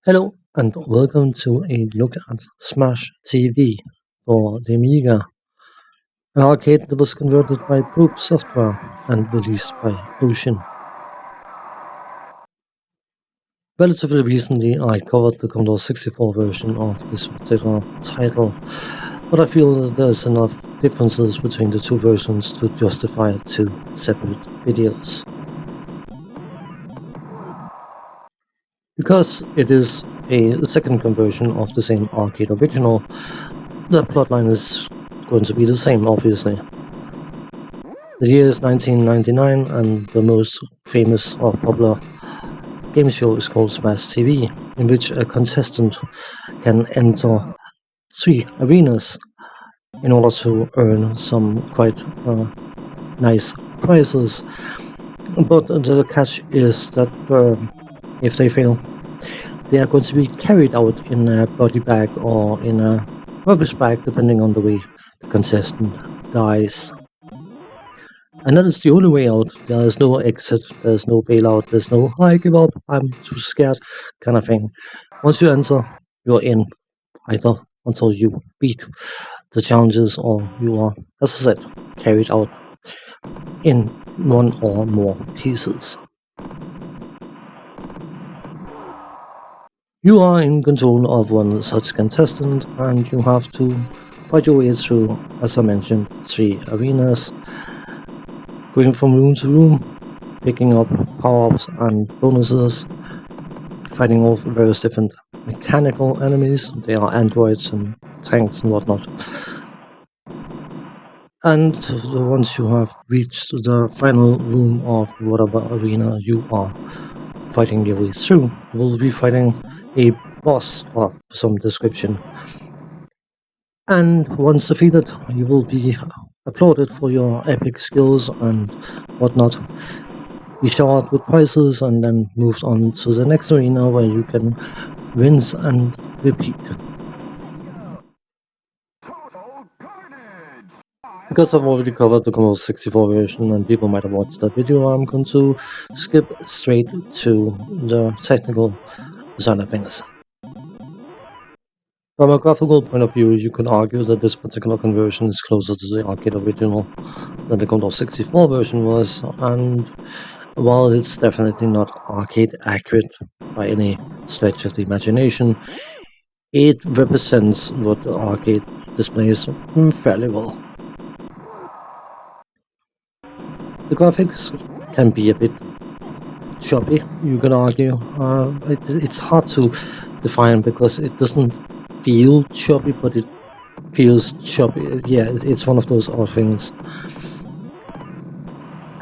Hello and welcome to a look at Smash TV for the Amiga, an arcade that was converted by Probe Software and released by Ocean. Relatively recently, I covered the Commodore 64 version of this particular title, but I feel that there's enough differences between the two versions to justify two separate videos. Because it is a second conversion of the same arcade original, the plotline is going to be the same, obviously. The year is 1999, and the most famous or popular game show is called Smash TV, in which a contestant can enter 3 arenas in order to earn some quite nice prizes. But the catch is that if they fail, they are going to be carried out in a body bag or in a rubbish bag, depending on the way the contestant dies. And that is the only way out. There is no exit, there's no bailout, there's no I give up, I'm too scared kind of thing. Once you enter, you're in, either until you beat the challenges or you are, as I said, carried out in one or more pieces. You are in control of one such contestant and you have to fight your way through, as I mentioned, 3 arenas, going from room to room, picking up power-ups and bonuses, fighting off various different mechanical enemies. They are androids and tanks and whatnot. And once you have reached the final room of whatever arena you are fighting your way through, you will be fighting a boss of some description. And once defeated, you will be applauded for your epic skills and whatnot. You showered with prizes and then moved on to the next arena where you can rinse and repeat. Because I've already covered the Commodore 64 version and people might have watched that video, I'm going to skip straight to the technical side of things. From a graphical point of view, you could argue that this particular conversion is closer to the arcade original than the Commodore 64 version was, and while it's definitely not arcade accurate by any stretch of the imagination, it represents what the arcade displays fairly well. The graphics can be a bit choppy, you can argue. It's hard to define because it doesn't feel choppy, but it feels choppy. Yeah, it's one of those odd things.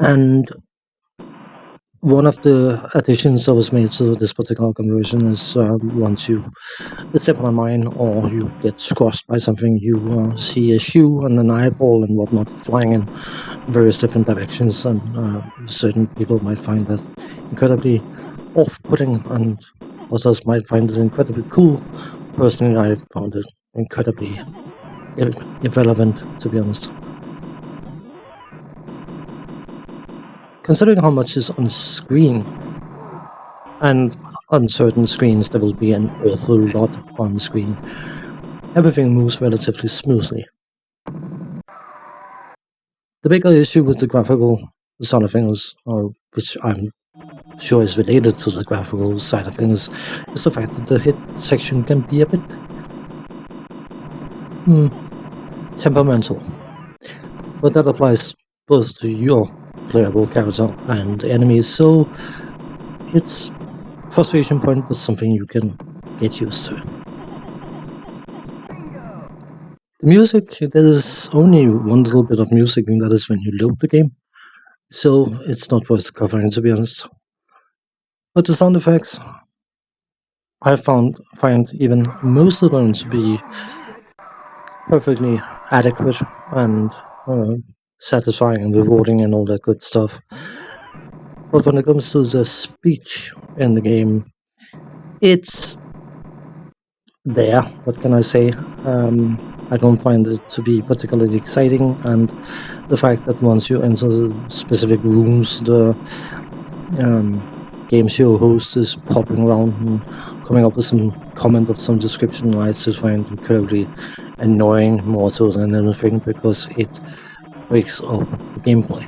And one of the additions that was made to this particular conversion is once you step on a mine or you get squashed by something, you see a shoe and an eyeball and whatnot flying in various different directions, and certain people might find that incredibly off-putting and others might find it incredibly cool. Personally, I found it incredibly irrelevant, to be honest. Considering how much is on screen, and on certain screens there will be an awful lot on screen, everything moves relatively smoothly. The bigger issue with the graphical side of things, which I'm sure is related to the graphical side of things, is the fact that the hit section can be a bit temperamental. But that applies both to your playable character and the enemies, so it's frustration point, but something you can get used to. The music, there is only one little bit of music, and that is when you load the game, so it's not worth covering, to be honest. But the sound effects, I find even most of them to be perfectly adequate and satisfying and rewarding and all that good stuff. But when it comes to the speech in the game, it's there. What can I say? I don't find it to be particularly exciting, and the fact that once you enter specific rooms, the game show host is popping around and coming up with some comment of some description I just find incredibly annoying more so than anything because it breaks up the gameplay.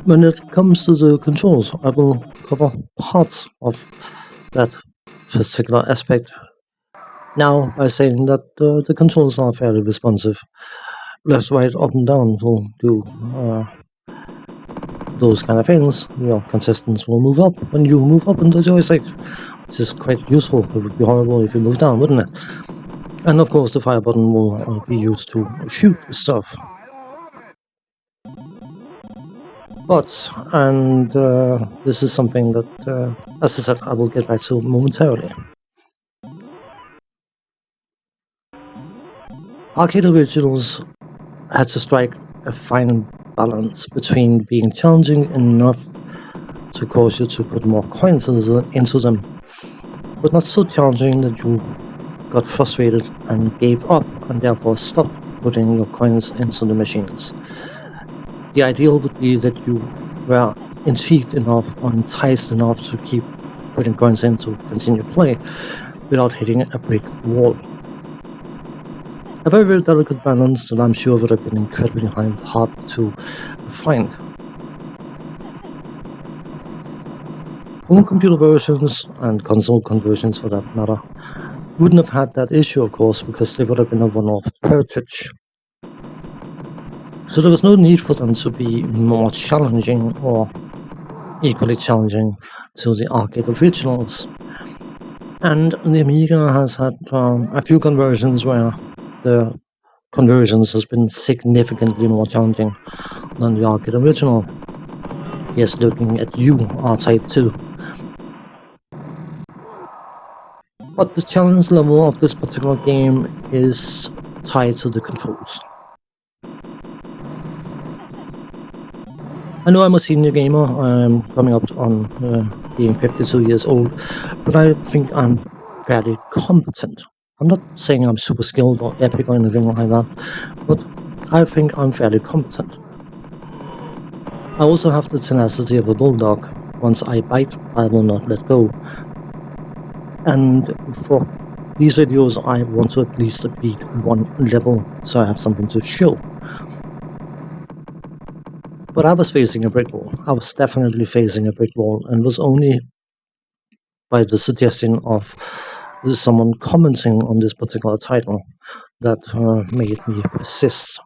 When it comes to the controls, I will cover parts of that particular aspect now by saying that the controls are fairly responsive. Left, right, up and down will do those kind of things. Your contestants will move up when you move up on the joystick, which is quite useful. It would be horrible if you move down, wouldn't it? And of course the fire button will be used to shoot stuff. But, and this is something that, as I said, I will get back to momentarily. Arcade originals had to strike a fine balance between being challenging enough to cause you to put more coins into them, but not so challenging that you got frustrated and gave up and therefore stopped putting your coins into the machines. The ideal would be that you were intrigued enough or enticed enough to keep putting coins in to continue play without hitting a brick wall. A very, very delicate balance that I'm sure would have been incredibly hard to find. Home computer versions, and console conversions for that matter, wouldn't have had that issue, of course, because they would have been a one-off purchase. So there was no need for them to be more challenging or equally challenging to the arcade originals. And the Amiga has had a few conversions where the conversions has been significantly more challenging than the arcade original. Yes, looking at you, R-Type 2. But the challenge level of this particular game is tied to the controls. I know I'm a senior gamer, I'm coming up on being 52 years old, but I think I'm fairly competent. I'm not saying I'm super skilled or epic or anything like that, but I think I'm fairly competent. I also have the tenacity of a bulldog. Once I bite, I will not let go. And for these videos, I want to at least beat one level, so I have something to show. But I was facing a brick wall. I was definitely facing a brick wall, and was only by the suggestion of someone commenting on this particular title that made me persist.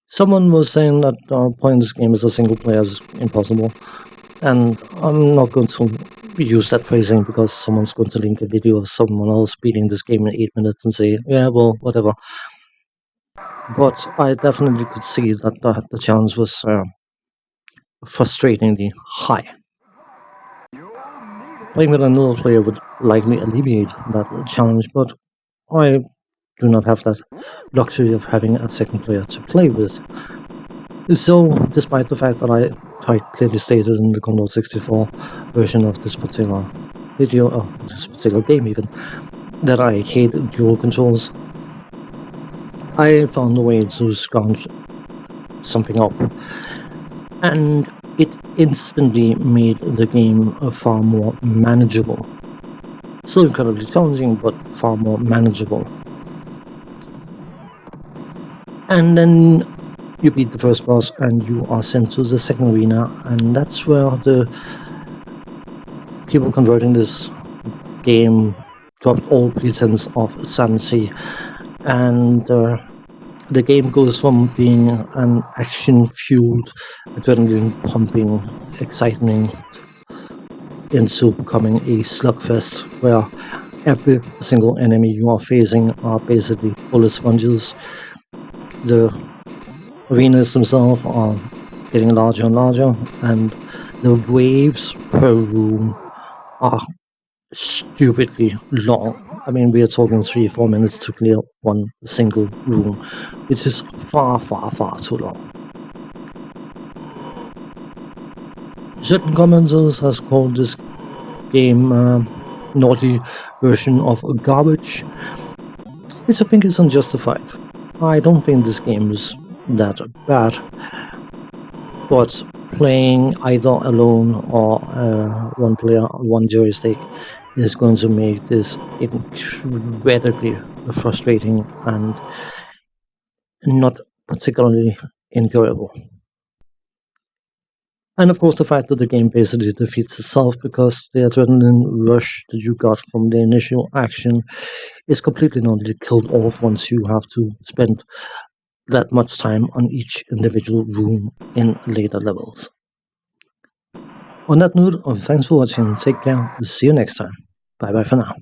Someone was saying that playing this game as a single player is impossible, and I'm not going to use that phrasing because someone's going to link a video of someone else beating this game in 8 minutes and say, yeah, well, whatever. But I definitely could see that the challenge was frustratingly high. Playing with another player would likely alleviate that challenge, but I do not have that luxury of having a second player to play with. So, despite the fact that I quite clearly stated in the Commodore 64 version of this particular video, or this particular game even, that I hate dual controls, I found a way to scrounge something up, and it instantly made the game far more manageable. Still incredibly challenging, but far more manageable. And then you beat the first boss and you are sent to the second arena, and that's where the people converting this game dropped all pretense of sanity, and the game goes from being an action-fueled, adrenaline-pumping excitement into becoming a slugfest where every single enemy you are facing are basically bullet sponges. The arenas themselves are getting larger and larger, and the waves per room are stupidly long. I mean, we are talking 3-4 minutes to clear one single room, which is far, far, far too long. Certain commenters has called this game naughty version of garbage, which I think is unjustified. I don't think this game is that bad. but playing either alone or one player, one joystick is going to make this incredibly frustrating and not particularly enjoyable. And of course, the fact that the game basically defeats itself because the adrenaline rush that you got from the initial action is completely not killed off once you have to spend that much time on each individual room in later levels. On that note, thanks for watching. Take care. See you next time. Bye bye for now.